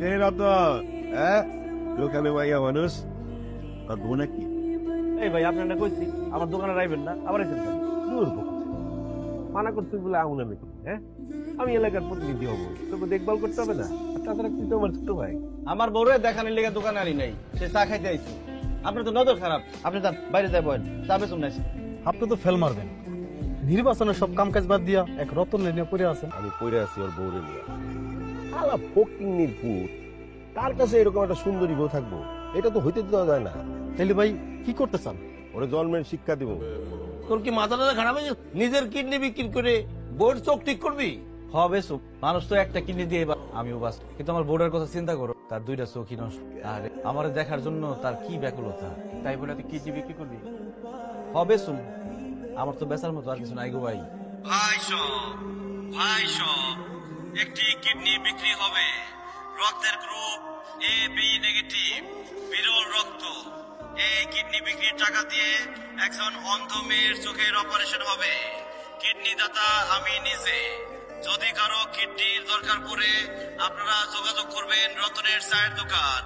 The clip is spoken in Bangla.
এই রতন, হ্যাঁ দোকানে ভাইয়া মানুষ আর বউ নাকি? এই ভাই আপনারা কইছি আমার দোকানে রাইবেন না, আবার এসেছেন দূর মানা করতে বলে আগুনে নাকি? হ্যাঁ আমি এলাকার প্রতিনিধি হবো, তোকে দেখভাল করতে হবে না? তাছাড়া তুই তো আমার ছোট ভাই। আমার বউরে দেখানোর লেগে দোকানে আনি নাই, সে চা খাইতে আইছে। আপনার তো নজর খারাপ, আপনি তার বাইরে যাই বলেন, চা বেচুন না। আপনি তো ফেল মারবেন, নির্বাচনের সব কাম কাজ বাদ দিয়া এক রতন নিয়ে পড়ে আছেন। আমি পড়ে আছি ওর বউরে নিয়ে। আলা ফকিন্নির পুত, তার কাছে এরকম একটা সুন্দরী বউ থাকবো, এটা তো হইতে দেওয়া যায় না। তাইলে ভাই কি করতে চান? ওরে জন্মের শিক্ষা দিব। তোর কি মাথাটা খারাপ হয়ে গেছে? নিজের কিডনি বিক্রি করে বোর্ড চোখ ঠিক করবি? হবে সুখ, মানুষ তো একটা কিনে দিয়ে আমিও বাস, কিন্তু আমার বোর্ডের কথা চিন্তা করো, তার দুইটা চোখই নষ্ট। আর আমার দেখার জন্য তার কি ব্যাকুলতা, তাই বলে তুই কিডনি বিক্রি করবি? হবে সুখ, আমার তো বেচার মতো আর কিছু নাই গো ভাই। ভাই সব একটি কিডনি বিক্রি হবে। রক্তের গ্রুপ এ বি নেগেটিভ, বিরল রক্ত। এই কিডনি বিক্রির টাকা দিয়ে একজন অন্ধ মেয়ের চোখের অপারেশন হবে। কিডনি দাতা আমি নিজে। যদি কারো কিডনির দরকার পড়ে আপনারা যোগাযোগ করবেন রতনের চায়ের দোকান।